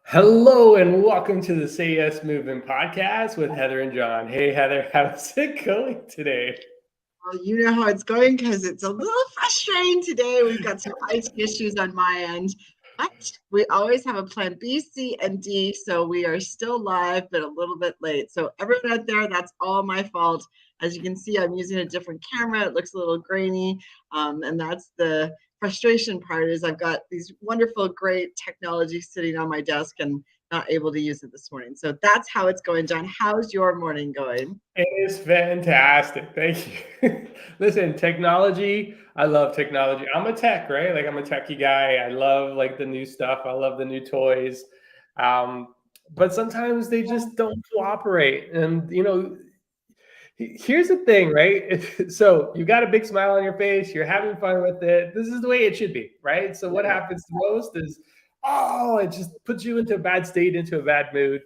Hello and welcome to the Say Yes Movement podcast with Heather and John. Hey Heather, how's it going today? Well, you know how it's going because it's a little frustrating today. We've got some IT issues on my end, but we always have a plan B, C, and D. So we are still live, but a little bit late. So everyone out there, that's all my fault. As you can see, I'm using a different camera. It looks a little grainy. And that's the frustration part is I've got these wonderful, great technology sitting on my desk and not able to use it this morning. So that's how it's going, John. How's your morning going? It is fantastic. Thank you. Listen, technology, I love technology. I'm a tech, right? Like I'm a techie guy. I love like the new stuff. I love the new toys. Um, but sometimes they just don't cooperate. And here's the thing, right? So you got a big smile on your face, you're having fun with it. This is the way it should be, right? So what happens the most is, oh, it just puts you into a bad state, into a bad mood.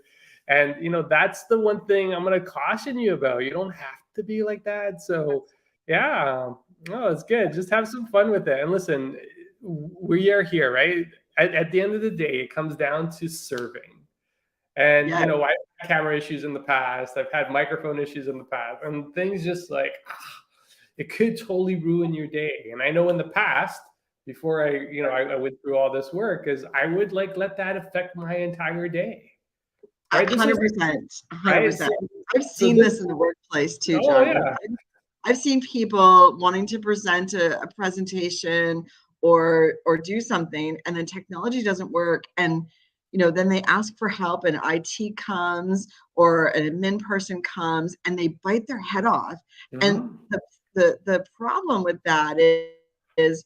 And that's the one thing I'm going to caution you about. You don't have to be like that. So yeah, no, it's good. Just have some fun with it. And listen, we are here, right? At the end of the day, it comes down to serving. And Yeah. I've had camera issues in the past. I've had microphone issues in the past, and things just like it could totally ruin your day. And I know in the past, before I went through all this work, is I would like let that affect my entire day. Right? This is 100%, right. 100%. I've So seen this. this in the workplace too, Oh John. yeah. I've seen people wanting to present a presentation or do something, and then technology doesn't work, and then they ask for help, and IT comes or an admin person comes, and they bite their head off. And Mhm. the problem with that is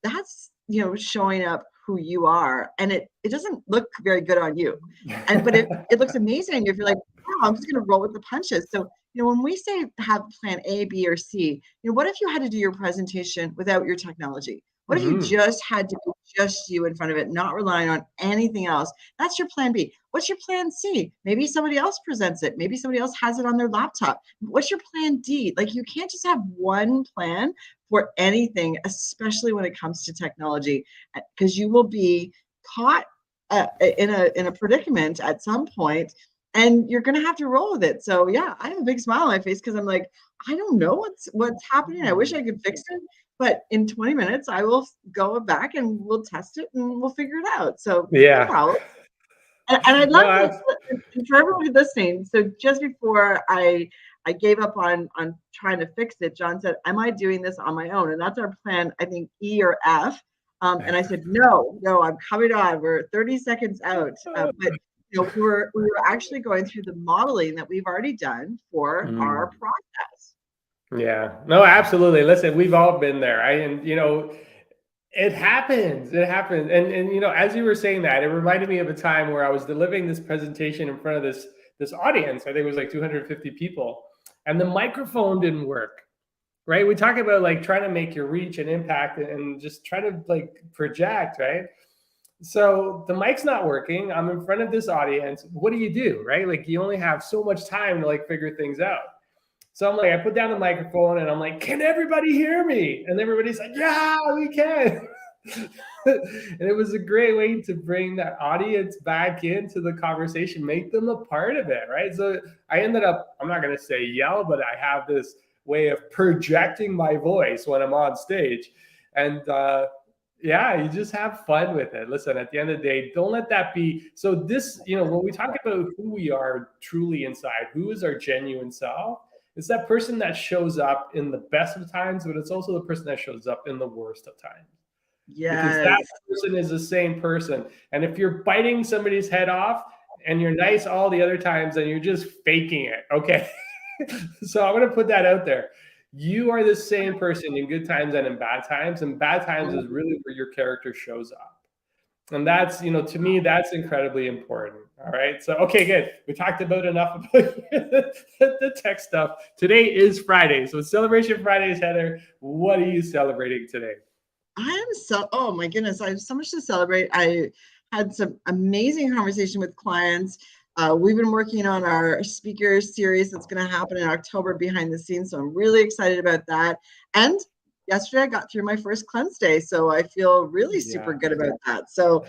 that's showing up who you are, and it doesn't look very good on you, but it looks amazing if you're like, wow, I'm just going to roll with the punches. So when we say have plan A, B, or C, what if you had to do your presentation without your technology? What if you Mhm. just had to be just you in front of it, not relying on anything else? That's your plan B. What's your plan C? Maybe somebody else presents it. Maybe somebody else has it on their laptop. What's your plan D? Like, you can't just have one plan for anything, especially when it comes to technology, because you will be caught in a predicament at some point, and you're going to have to roll with it. So yeah, I have a big smile on my face because I'm like, I don't know what's happening. I wish I could fix it, but in 20 minutes I will go back and we'll test it and we'll figure it out. So no Yeah. problem. And I'd No, love to, and for everybody listening. So just before I gave up on trying to fix it, John said, "Am I doing this on my own?" And that's our plan, I think, E or F. And I said, "No, I'm coming on. We're 30 seconds out." But we were actually going through the modeling that we've already done for our Mm. process. Yeah. No, absolutely. Listen, we've all been there. And it happens. It happens. And as you were saying that, it reminded me of a time where I was delivering this presentation in front of this audience. I think it was like 250 people, and the microphone didn't work. Right? We talk about like trying to make your reach and impact and just try to like project, right? So the mic's not working. I'm in front of this audience. What do? Right? Like you only have so much time to like figure things out. So I'm like, I put down the microphone and I'm like, can everybody hear me? And everybody's like, yeah, we can. And it was a great way to bring that audience back into the conversation, make them a part of it, right? So I ended up, I'm not going to say yell, but I have this way of projecting my voice when I'm on stage. And yeah, you just have fun with it. Listen, at the end of the day, don't let that be. So this, when we talk about who we are truly inside, who is our genuine self, it's that person that shows up in the best of times, but it's also the person that shows up in the worst of times. Because that Yes. person is the same person. And if you're biting somebody's head off and you're nice all the other times, then you're just faking it. Okay. So I'm going to put that out there. You are the same person in good times and in bad times. And bad times is really where your character shows up. And that's, to me, that's incredibly important. All right. So, okay, good. We talked about enough about the tech stuff. Today is Friday. So, Celebration Fridays, Heather. What are you celebrating today? Oh my goodness, I have so much to celebrate. I had some amazing conversation with clients. We've been working on our speaker series that's going to happen in October behind the scenes. So I'm really excited about that. And yesterday I got through my first cleanse day, so I feel really super Yeah. good about that. So,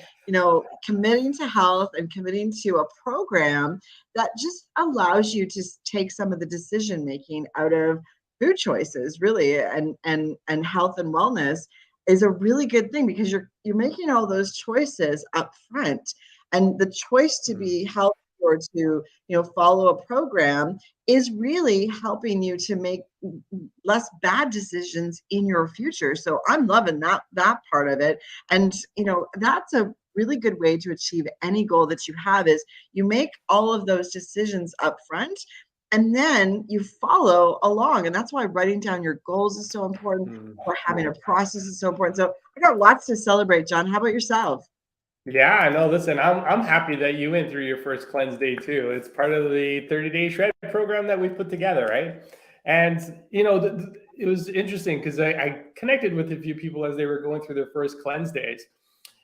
committing to health and committing to a program that just allows you to take some of the decision making out of food choices, really, and health and wellness is a really good thing, because you're making all those choices up front, and the choice to Mm. be healthy or to follow a program is really helping you to make less bad decisions in your future. So I'm loving that part of it. And that's a really good way to achieve any goal that you have, is you make all of those decisions up front and then you follow along. And that's why writing down your goals is so important, Mm. or having a process is so important. So I got lots to celebrate, John. How about yourself? Yeah, no, listen, I'm happy that you went through your first cleanse day too. It's part of the 30-day shred program that we put together, right? And it was interesting because I connected with a few people as they were going through their first cleanse days.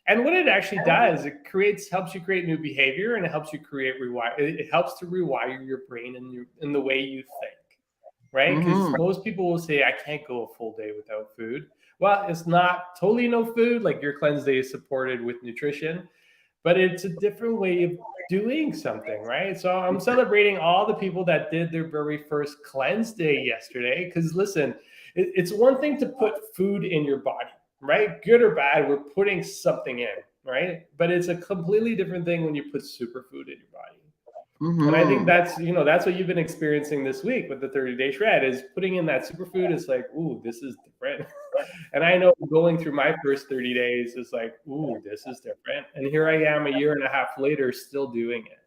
And what it actually does, helps you create new behavior, and it helps you create rewire. It helps to rewire your brain and in the way you think, right? Because Hmm. most people will say, I can't go a full day without food. Well, it's not totally no food. Like your cleanse day is supported with nutrition, but it's a different way of doing something, right? So I'm celebrating all the people that did their very first cleanse day yesterday. Because listen, it's one thing to put food in your body, right? Good or bad, we're putting something in, right? But it's a completely different thing when you put superfood in your body. And I think Hmm. that's what you've been experiencing this week with the 30-day shred, is putting in that superfood is like, ooh, this is different. And I know going through my first 30 days is like, ooh, this is different. And here I am a year and a half later still doing it.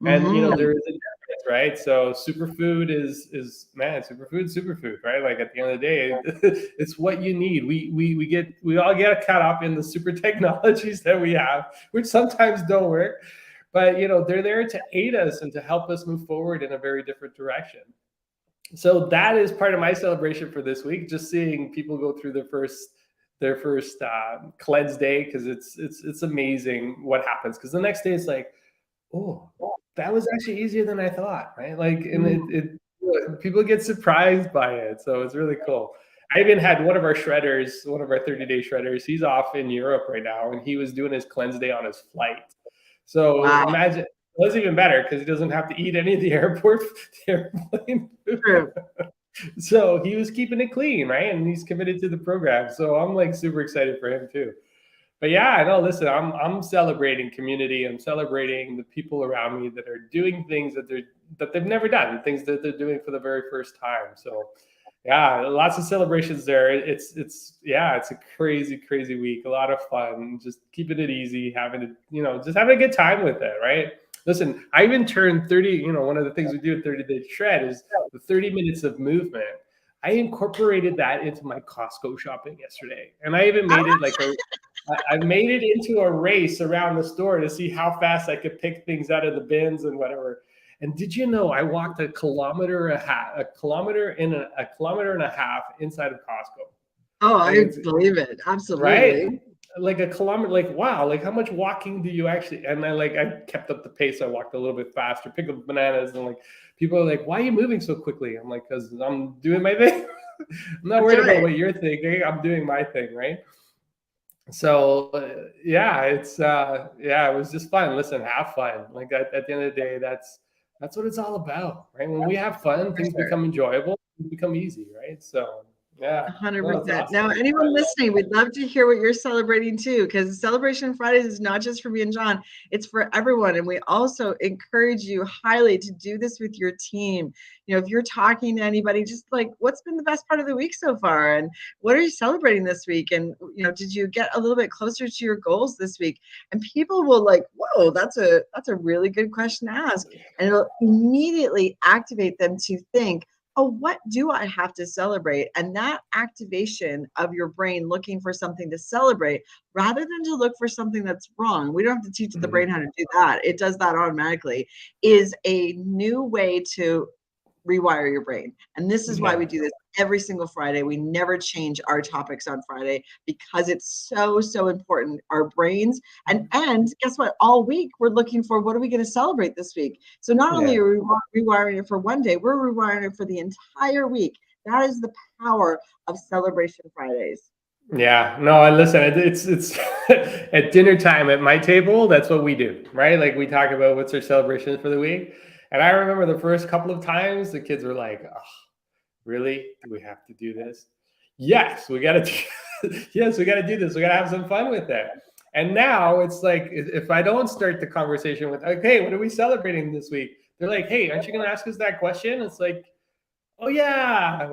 And Hmm. there is a difference, right? So superfood is man, superfood, right? Like at the end of the day, it's what you need. We all get caught up in the super technologies that we have, which sometimes don't work, but they're there to aid us and to help us move forward in a very different direction. So that is part of my celebration for this week, just seeing people go through their first cleanse day, because it's amazing what happens, because the next day it's like, oh, that was actually easier than I thought, right? Like, and people get surprised by it, so it's really cool. I even had one of our shredders, one of our 30-day shredders. He's off in Europe right now, and he was doing his cleanse day on his flight. So Wow. imagine, it was even better because he doesn't have to eat any of the airport the airplane food. True. So he was keeping it clean, right? And he's committed to the program. So I'm like super excited for him too. But yeah, I know. Listen, I'm celebrating community. I'm celebrating the people around me that are doing things that they've never done, things that they're doing for the very first time. So yeah, lots of celebrations there. It's a crazy week. A lot of fun. Just keeping it easy, having it, just having a good time with it, right? Listen, I even turned 30. One of the things we do at 30-day shred is the 30 minutes of movement. I incorporated that into my Costco shopping yesterday, and I even made it like I made it into a race around the store to see how fast I could pick things out of the bins and whatever. And did you know I walked a kilometer and a half inside of Costco? Oh, Like I it's believe it. right, Absolutely. like a kilometer. Like wow, like how much walking do you actually? And I kept up the pace. I walked a little bit faster, picked up bananas, and like people are like, "Why are you moving so quickly?" I'm like, "Cause I'm doing my thing. I'm not That's worried about right. what you're thinking. I'm doing my thing, right?" So yeah, it was just fun. Listen, have fun. Like at the end of the day, that's what it's all about, right? When we have fun, For things sure. become enjoyable, things become easy, right? So yeah, no, it's 100%. awesome. Now, anyone listening, we'd love to hear what you're celebrating too, because Celebration Fridays is not just for me and John, it's for everyone. And we also encourage you highly to do this with your team. If you're talking to anybody, just like, what's been the best part of the week so far? And what are you celebrating this week? And, did you get a little bit closer to your goals this week? And people will like, whoa, that's a really good question to ask. And it'll immediately activate them to think, oh, what do I have to celebrate? And that activation of your brain looking for something to celebrate rather than to look for something that's wrong. We don't have to teach the Mhm. brain how to do that. It does that automatically, is a new way to rewire your brain. And this is why we Yeah. do this every single Friday. We never change our topics on Friday because it's so important. Our brains and guess what? All week we're looking for, what are we going to celebrate this week? So not only Yeah. are we rewiring it for one day, we're rewiring it for the entire week. That is the power of Celebration Fridays. Yeah, no, I listen. It's at dinner time at my table. That's what we do, right? Like we talk about what's our celebrations for the week. And I remember the first couple of times the kids were like, "Oh, really? Do we have to do this? Yes, we got to. Yes, we got to do this. We got to have some fun with it." And now it's like if I don't start the conversation with, "Okay, what are we celebrating this week?" They're like, "Hey, aren't you going to ask us that question?" It's like, oh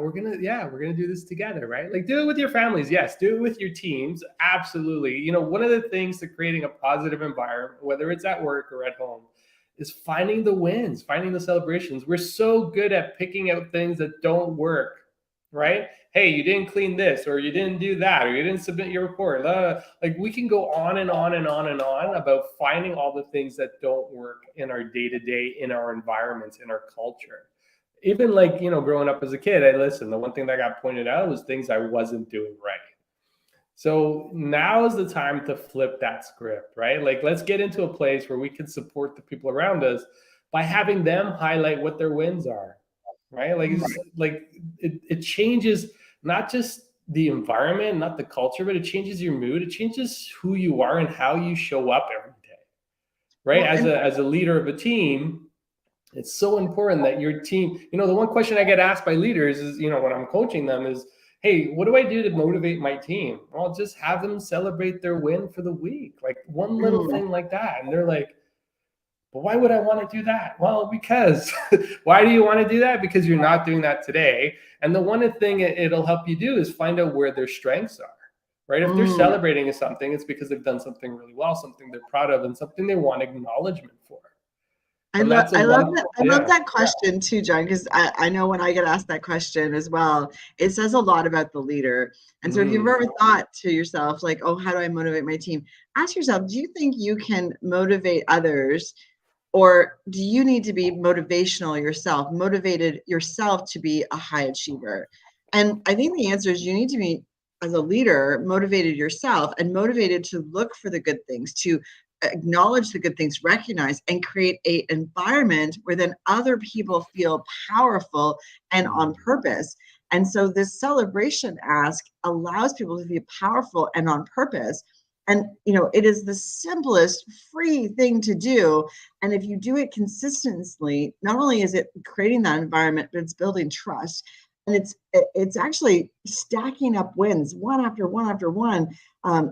we're gonna do this together, right? Like do it with your families, yes, do it with your teams, absolutely. One of the things to creating a positive environment, whether it's at work or at home, is finding the wins, finding the celebrations. We're so good at picking out things that don't work, right? Hey, you didn't clean this, or you didn't do that, or you didn't submit your report. Like we can go on and on and on and on about finding all the things that don't work in our day to day, in our environments, in our culture. Even like growing up as a kid, I listened, the one thing that got pointed out was things I wasn't doing right. So now is the time to flip that script, right? Like let's get into a place where we can support the people around us by having them highlight what their wins are, right? Like it's like it changes not just the environment, not the culture, but it changes your mood, it changes who you are and how you show up every day, right? Well, As a leader of a team, it's so important that your team, the one question I get asked by leaders is, when I'm coaching them is, hey, what do I do to motivate my team? Well, just have them celebrate their win for the week, like one little mm, thing like that. And they're like, but why would I want to do that? Well, because why do you want to do that? Because you're not doing that today. And the one thing it'll help you do is find out where their strengths are, right? If they're mm. celebrating something, it's because they've done something really well, something they're proud of, and something they want acknowledgement for. And that's a I love one, that. I love yeah. that question too, John, because I know when I get asked that question as well, it says a lot about the leader. And so if you've Mm. ever thought to yourself, like, oh, how do I motivate my team? Ask yourself, do you think you can motivate others, or do you need to be motivational yourself, motivated yourself to be a high achiever? And I think the answer is you need to be, as a leader, motivated yourself and motivated to look for the good things, to acknowledge the good things, recognize, and create a environment where then other people feel powerful and on Mm. purpose. And so this celebration ask allows people to be powerful and on purpose. And it is the simplest free thing to do. And if you do it consistently, not only is it creating that environment, but it's building trust. And it's actually stacking up wins one after one after one,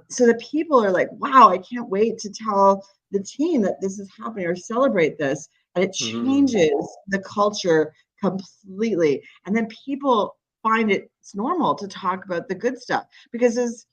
so that people are like, wow, I can't wait to tell the team that this is happening or celebrate this. And it Mm. changes the culture completely. And then people find it's normal to talk about the good stuff, because as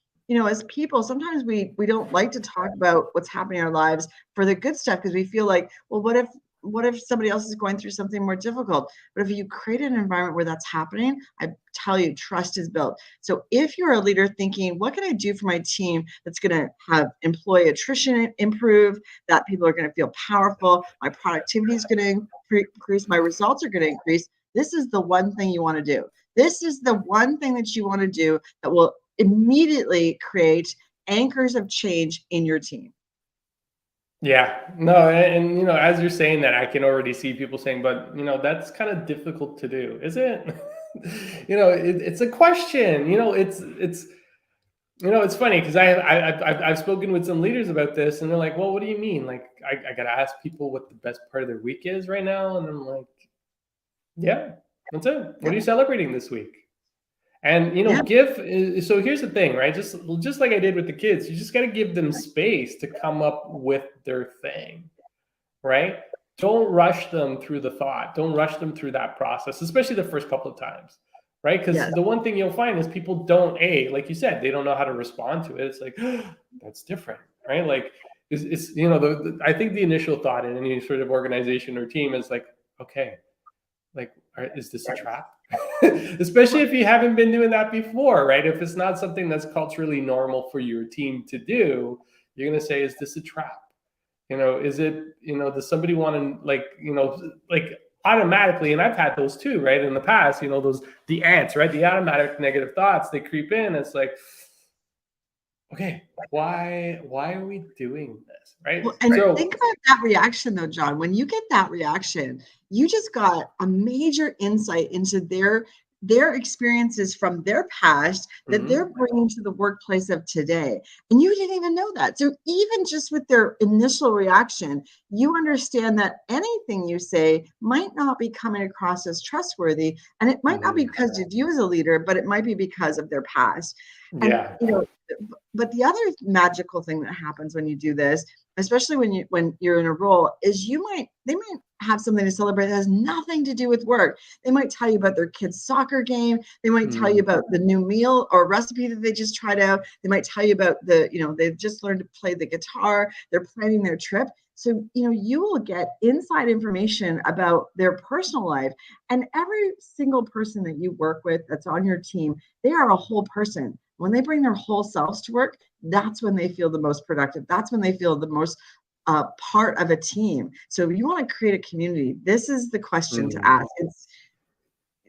people, sometimes we don't like to talk about what's happening in our lives for the good stuff, because we feel like, well, what if somebody else is going through something more difficult? But if you create an environment where that's happening, I tell you, trust is built. So if you're a leader thinking, what can I do for my team that's going to have employee attrition improve, that people are going to feel powerful, my productivity is going to increase, my results are going to increase, this is the one thing you want to do. This is the one thing that you want to do that will immediately create anchors of change in your team. Yeah, no, and as you're saying that, I can already see people saying, but that's kind of difficult to do, is it? It's a question. It's funny because I've spoken with some leaders about this, and they're like, well, what do you mean? Like, I gotta ask people what the best part of their week is right now, and I'm like, yeah, that's it. What Yeah, are you celebrating this week? And yeah, give. So here's the thing, right? Just like I did with the kids, you just got to give them space to come up with their thing, right? Don't rush them through the thought. Don't rush them through that process, especially the first couple of times, right? Because yes, the one thing you'll find is people don't, like you said, they don't know how to respond to it. It's like, that's different, right? Like, it's I think the initial thought in any sort of organization or team is like, okay, like, is this a trap? Especially if you haven't been doing that before, right? If it's not something that's culturally normal for your team to do, you're going to say, is this a trap? Is it, does somebody want to like automatically, and I've had those too, right? In the past, the ants, right? The automatic negative thoughts, they creep in. It's like, okay, why are we doing this? Right. well, and So, think about that reaction though, John. When you get that reaction, you just got a major insight into their their experiences from their past that they're Mhm. bringing to the workplace of today. And you didn't even know that. So even just with their initial reaction, you understand that anything you say might not be coming across as trustworthy. And it might not be Mhm. because of you as a leader, but it might be because of their past. And Yeah. but the other magical thing that happens when you do this, especially when you're in a role, is they might have something to celebrate that has nothing to do with work. They might tell you about their kid's soccer game. They might tell you Mm. about the new meal or recipe that they just tried out. They might tell you about they've just learned to play the guitar. They're planning their trip. So, you will get inside information about their personal life. And every single person that you work with that's on your team, they are a whole person. When they bring their whole selves to work, that's when they feel the most productive. That's when they feel the most part of a team. So if you want to create a community, this is the question to Mm. ask.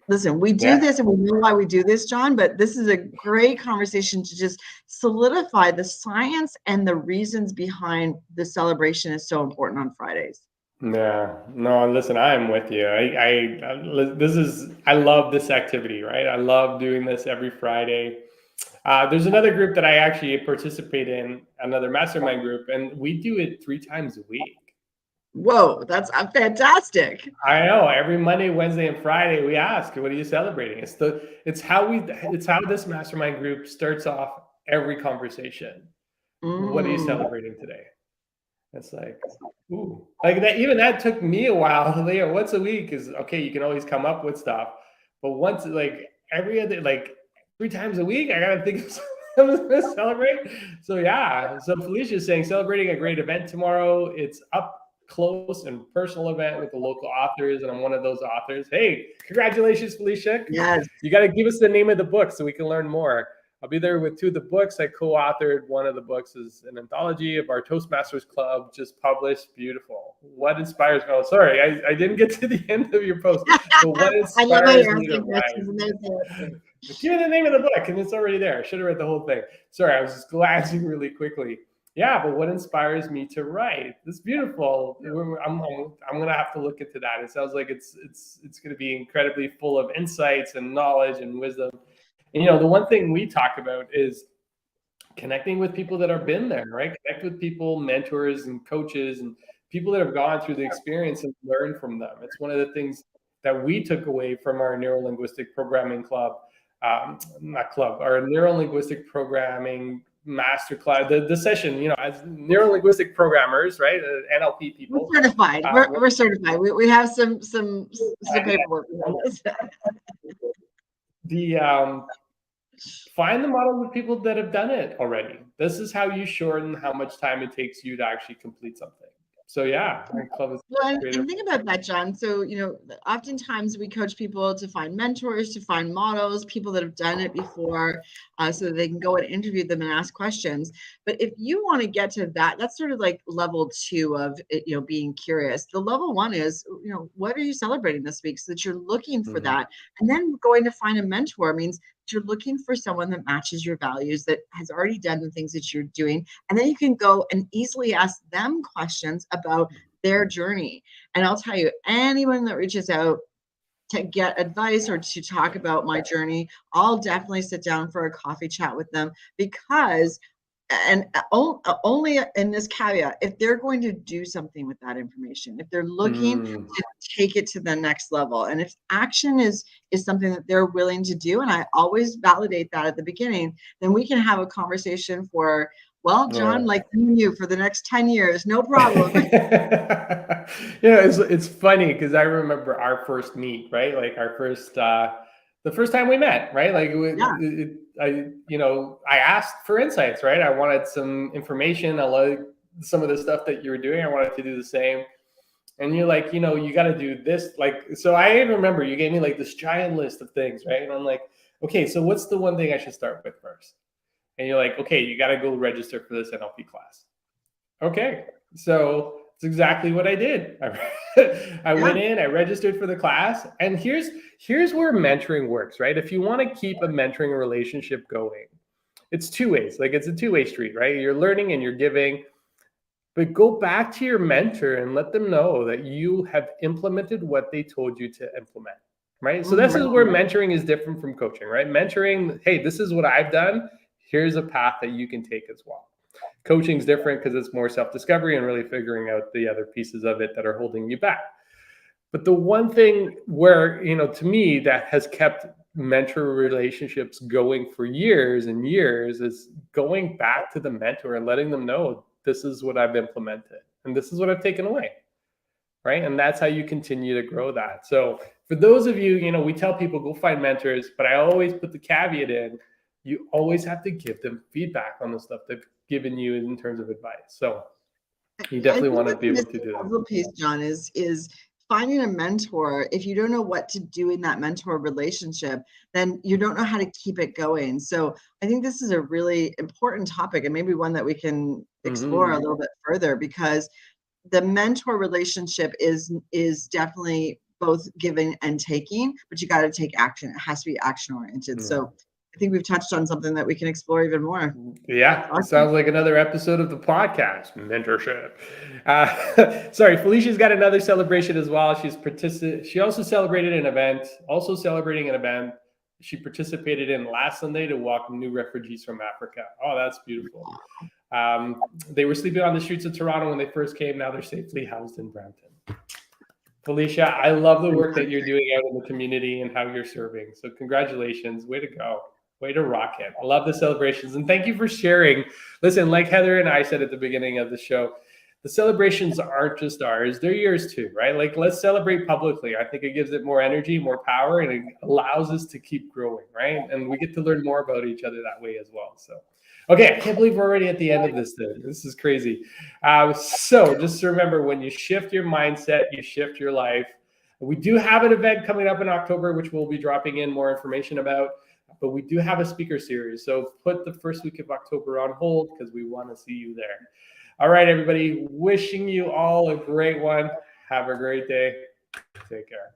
Listen, we do Yeah. this and we know why we do this, John, but this is a great conversation to just solidify the science and the reasons behind the celebration is so important on Fridays. Yeah. No, listen, I am with you. I love this activity, right? I love doing this every Friday. There's another group that I actually participate in, another mastermind group, and we do it 3 times a week. Whoa, that's fantastic. I know every Monday, Wednesday, and Friday we ask, "What are you celebrating?" It's how this mastermind group starts off every conversation. What are you Mm. celebrating today? It's like, ooh, like that. Even that took me a while. Once a week is okay. You can always come up with stuff, but once like every other 3 times a week, I gotta think of something to celebrate. So yeah. So Felicia's saying celebrating a great event tomorrow. It's up close and personal event with the local authors, and I'm one of those authors. Hey, congratulations, Felicia! Yes. You got to give us the name of the book so we can learn more. I'll be there with 2 of the books I co-authored. One of the books is an anthology of our Toastmasters Club, just published. Beautiful. What inspires? Oh, sorry, I didn't get to the end of your post. So, what I love how inspires you're me to asking write? questions and there's the answer. Give me the name of the book, and it's already there. I should have read the whole thing. Sorry, I was just glancing really quickly. Yeah, but what inspires me to write? It's beautiful. I'm gonna have to look into that. It sounds like it's gonna be incredibly full of insights and knowledge and wisdom. And the one thing we talk about is connecting with people that have been there, right? Connect with people, mentors and coaches and people that have gone through the experience and learn from them. It's one of the things that we took away from our neuro-linguistic programming club, not club, our neuro-linguistic programming master class, the session, as neuro-linguistic programmers, right? NLP We're people. certified. Uh, We're certified. We have some paperwork on this. the find the models of people that have done it already. This is how you shorten how much time it takes you to actually complete something. So yeah, I club is Well, creative. and think about that, John. So, oftentimes we coach people to find mentors, to find models, people that have done it before, so that they can go and interview them and ask questions. But if you want to get to that, that's sort of like level 2 of it, being curious. The level 1 is, what are you celebrating this week? So that you're looking for Mhm. that. And then going to find a mentor means you're looking for someone that matches your values, that has already done the things that you're doing. And then you can go and easily ask them questions about their journey. And I'll tell you, anyone that reaches out to get advice or to talk about my journey, I'll definitely sit down for a coffee chat with them because and only in this caveat, if they're going to do something with that information, if they're looking Mm. to take it to the next level, and if action is something that they're willing to do, and I always validate that at the beginning, then we can have a conversation for, well, John, Yeah. like you for the next 10 years, no problem. It's funny because I remember our first meet, right? Like our first the first time we met, right? Like Yeah. I asked for insights, right? I wanted some information. I like some of the stuff that you were doing. I wanted to do the same. And you're like, you got to do this. Like, so I even remember you gave me like this giant list of things, right? And I'm like, okay, so what's the one thing I should start with first? And you're like, okay, you got to go register for this NLP class. Okay, so it's exactly what I did. I Yeah. went in, I registered for the class, and here's where mentoring works, right? If you want to keep a mentoring relationship going, it's 2 ways. Like it's a 2-way street, right? You're learning and you're giving, but go back to your mentor and let them know that you have implemented what they told you to implement. right? So this is where Mhm. mentoring is different from coaching, right? Mentoring, hey, this is what I've done. Here's a path that you can take as well. Coaching is different because it's more self-discovery and really figuring out the other pieces of it that are holding you back. But the one thing where, to me, that has kept mentor relationships going for years and years is going back to the mentor and letting them know this is what I've implemented and this is what I've taken away. Right. And that's how you continue to grow that. So for those of you, we tell people go find mentors, but I always put the caveat in, you always have to give them feedback on the stuff they've given you in terms of advice. So you I definitely think want to what be the able to missing do that. puzzle piece, John, is finding a mentor. If you don't know what to do in that mentor relationship, then you don't know how to keep it going. So I think this is a really important topic and maybe one that we can explore a Hmm. little bit further, because the mentor relationship is definitely both giving and taking, but you got to take action. It has to be action oriented. Yeah. So I think we've touched on something that we can explore even more. Yeah, it Awesome. sounds like another episode of the podcast, mentorship. Sorry, Felicia's got another celebration as well. She also celebrated an event, also celebrating an event she participated in last Sunday to welcome new refugees from Africa. Oh, that's beautiful. They were sleeping on the streets of Toronto when they first came. Now they're safely housed in Brampton. Felicia, I love the work that you're doing out in the community and how you're serving. So congratulations. Way to go. Way to rock it. I love the celebrations. And thank you for sharing. Listen, like Heather and I said at the beginning of the show, the celebrations aren't just ours, they're yours too, right? Like, let's celebrate publicly. I think it gives it more energy, more power, and it allows us to keep growing, right? And we get to learn more about each other that way as well. So, okay, I can't believe we're already at the end of this thing. This is crazy. So just remember, when you shift your mindset, you shift your life. We do have an event coming up in October, which we'll be dropping in more information about, but we do have a speaker series. So put the first week of October on hold because we want to see you there. All right, everybody, wishing you all a great one. Have a great day. Take care.